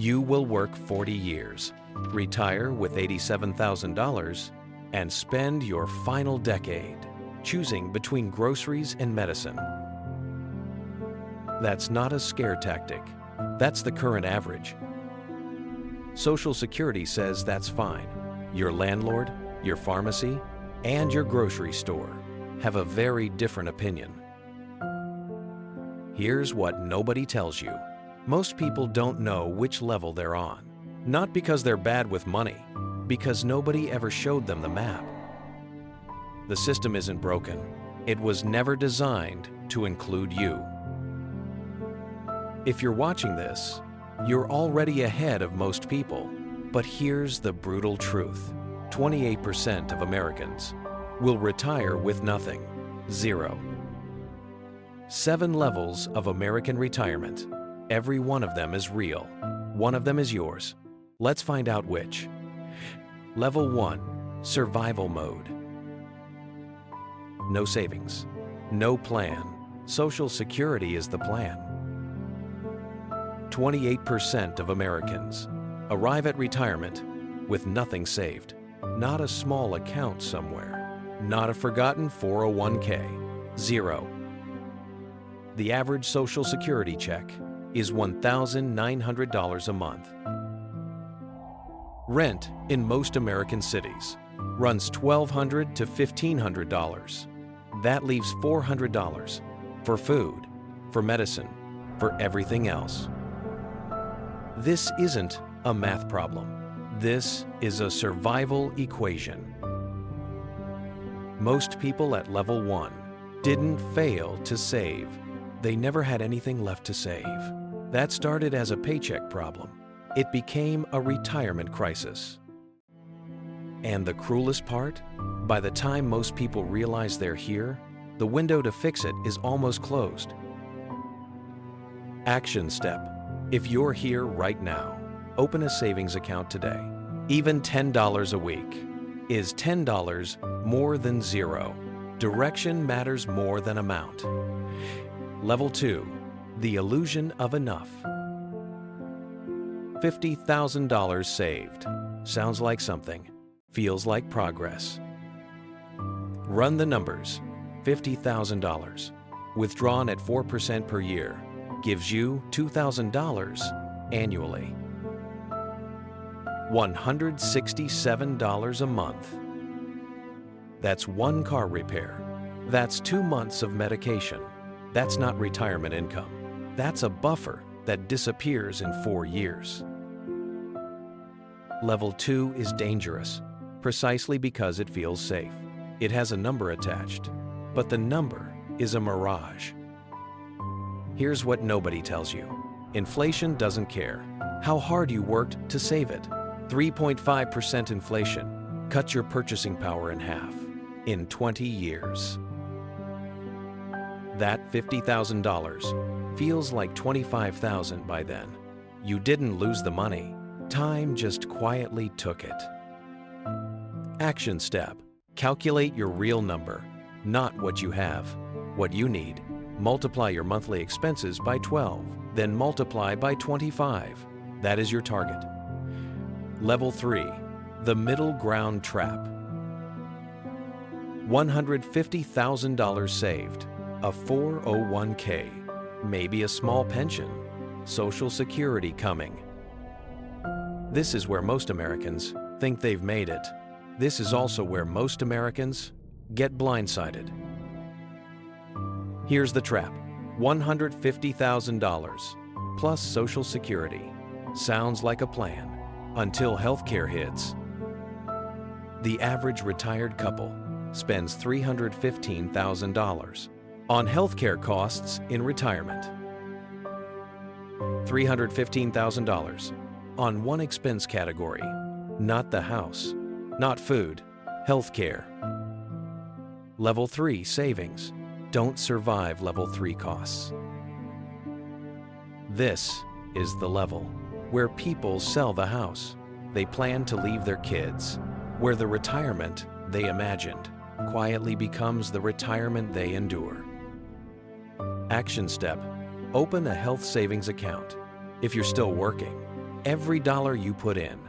You will work 40 years, retire with $87,000, and spend your final decade choosing between groceries and medicine. That's not a scare tactic. That's the current average. Social Security says that's fine. Your landlord, your pharmacy, and your grocery store have a very different opinion. Here's what nobody tells you. Most people don't know which level they're on. Not because they're bad with money, because nobody ever showed them the map. The system isn't broken. It was never designed to include you. If you're watching this, you're already ahead of most people. But here's the brutal truth. 28% of Americans will retire with nothing. Zero. 7 levels of American retirement. Every one of them is real. One of them is yours. Let's find out which. Level 1, survival mode. No savings, no plan. Social Security is the plan. 28% of Americans arrive at retirement with nothing saved. Not a small account somewhere. Not a forgotten 401k. Zero. The average Social Security check is $1,900 a month. Rent in most American cities runs $1,200 to $1,500. That leaves $400 for food, for medicine, for everything else. This isn't a math problem. This is a survival equation. Most people at level 1 didn't fail to save. They never had anything left to save. That started as a paycheck problem. It became a retirement crisis. And the cruelest part? By the time most people realize they're here, the window to fix it is almost closed. Action step. If you're here right now, open a savings account today. Even $10 a week. Is $10 more than zero? Direction matters more than amount. Level 2, the illusion of enough. $50,000 saved. Sounds like something. Feels like progress. Run the numbers. $50,000, withdrawn at 4% per year, gives you $2,000 annually. $167 a month. That's 1 car repair. That's 2 months of medication. That's not retirement income. That's a buffer that disappears in 4 years. Level 2 is dangerous, precisely because it feels safe. It has a number attached, but the number is a mirage. Here's what nobody tells you. Inflation doesn't care how hard you worked to save it. 3.5% inflation cut your purchasing power in half in 20 years. That $50,000 feels like $25,000 by then. You didn't lose the money. Time just quietly took it. Action step. Calculate your real number, not what you have, what you need. Multiply your monthly expenses by 12, then multiply by 25. That is your target. Level 3, the middle ground trap. $150,000 saved, a 401k, maybe a small pension, Social Security coming. This is where most Americans think they've made it. This is also where most Americans get blindsided. Here's the trap. $150,000 plus Social Security. Sounds like a plan until healthcare hits. The average retired couple spends $315,000 on healthcare costs in retirement. $315,000 on one expense category, not the house, not food, healthcare. Level 3 savings don't survive level 3 costs. This is the level where people sell the house they plan to leave their kids, where the retirement they imagined quietly becomes the retirement they endure. Action step: open a health savings account. If you're still working, Every dollar you put in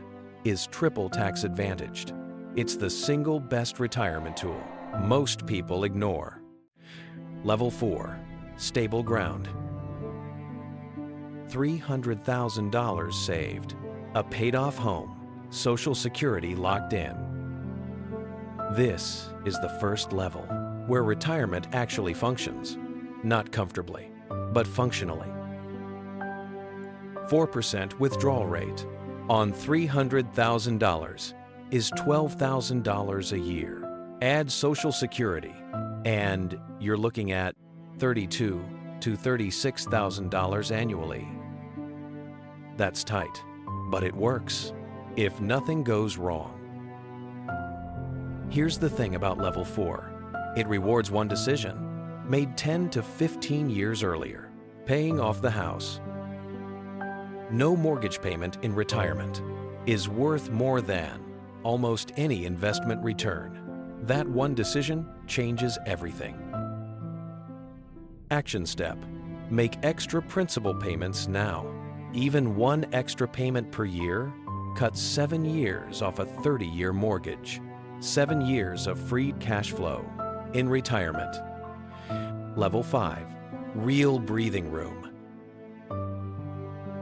is triple tax advantaged. It's the single best retirement tool most people ignore. Level 4, stable ground. $300,000 saved, a paid-off home, Social Security locked in. This is the first level, where retirement actually functions, not comfortably, but functionally. 4% withdrawal rate on $300,000 is $12,000 a year. Add Social Security, and you're looking at $32,000 to $36,000 annually. That's tight, but it works if nothing goes wrong. Here's the thing about Level 4. It rewards one decision, made 10 to 15 years earlier, paying off the house. No mortgage payment in retirement is worth more than almost any investment return. That one decision changes everything. Action step: make extra principal payments now. Even one extra payment per year cuts 7 years off a 30-year mortgage. 7 years of freed cash flow in retirement. Level 5, real breathing room.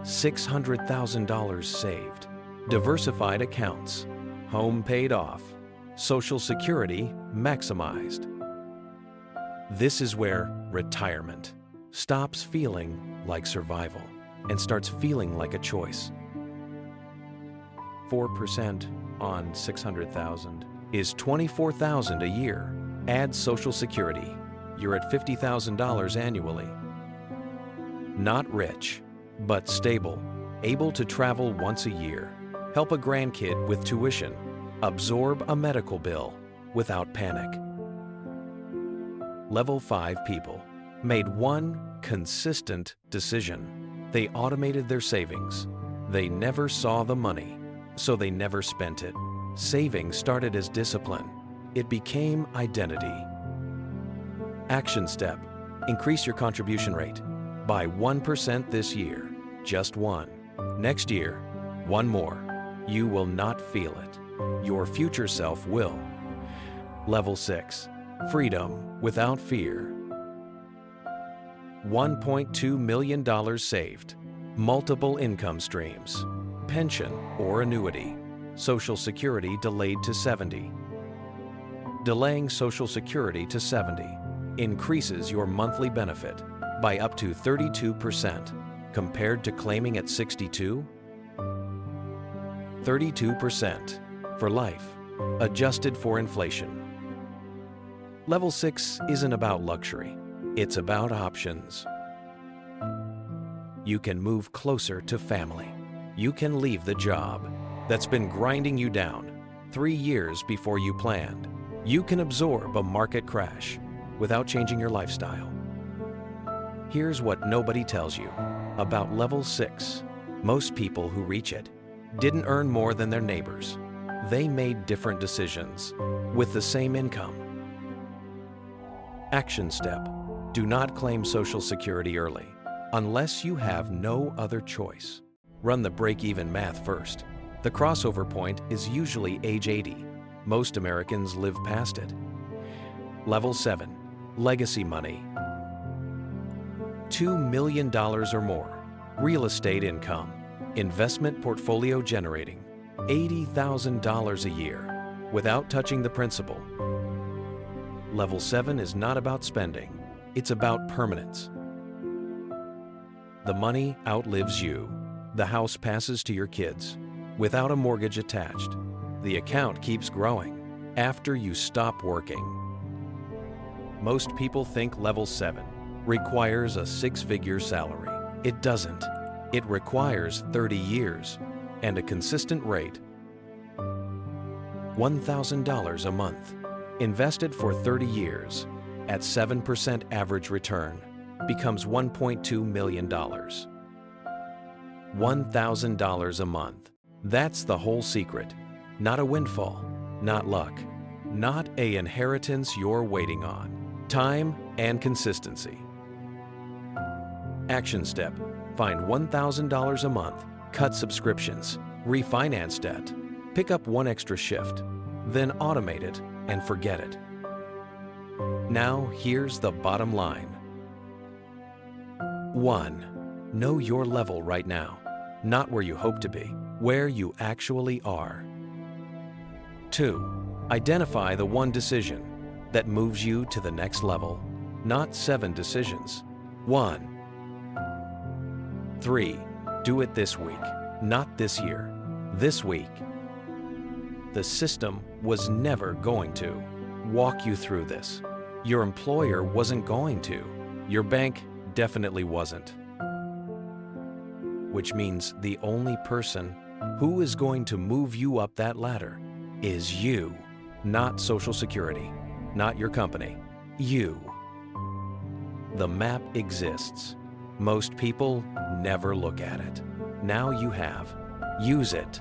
$600,000 saved, diversified accounts, home paid off, Social Security maximized. This is where retirement stops feeling like survival and starts feeling like a choice. 4% on $600,000 is $24,000 a year. Add Social Security, you're at $50,000 annually. Not rich, but stable, able to travel once a year, help a grandkid with tuition, absorb a medical bill without panic. Level 5 people made one consistent decision. They automated their savings. They never saw the money, so they never spent it. Saving started as discipline. It became identity. Action step: increase your contribution rate by 1% this year, just one. Next year, one more. You will not feel it. Your future self will. Level 6, freedom without fear. $1.2 million saved, multiple income streams, pension or annuity, Social Security delayed to 70. Delaying Social Security to 70 increases your monthly benefit by up to 32% compared to claiming at 62. 32% for life, adjusted for inflation. Level 6 isn't about luxury, it's about options. You can move closer to family. You can leave the job that's been grinding you down 3 years before you planned. You can absorb a market crash without changing your lifestyle. Here's what nobody tells you about Level 6. Most people who reach it didn't earn more than their neighbors. They made different decisions with the same income. Action step: do not claim Social Security early unless you have no other choice. Run the break-even math first. The crossover point is usually age 80. Most Americans live past it. Level 7, legacy money. $2 million or more, real estate income, investment portfolio generating, $80,000 a year without touching the principal. Level 7 is not about spending, it's about permanence. The money outlives you. The house passes to your kids without a mortgage attached. The account keeps growing after you stop working. Most people think Level 7 requires a 6-figure salary. It doesn't. It requires 30 years and a consistent rate. $1,000 a month, invested for 30 years at 7% average return, becomes $1.2 million. $1,000 a month. That's the whole secret. Not a windfall, not luck, not an inheritance you're waiting on. Time and consistency. Action step: find $1,000 a month cut subscriptions, refinance debt, pick up one extra shift, then automate it and forget it. Now, here's the bottom line. 1. Know your level right now, not where you hope to be, where you actually are. 2. Identify the one decision that moves you to the next level, not 7 decisions. 1. 3. Do it this week, not this year, this week. The system was never going to walk you through this. Your employer wasn't going to. Your bank definitely wasn't. Which means the only person who is going to move you up that ladder is you, not Social Security, not your company, you. The map exists. Most people never look at it. Now you have. Use it.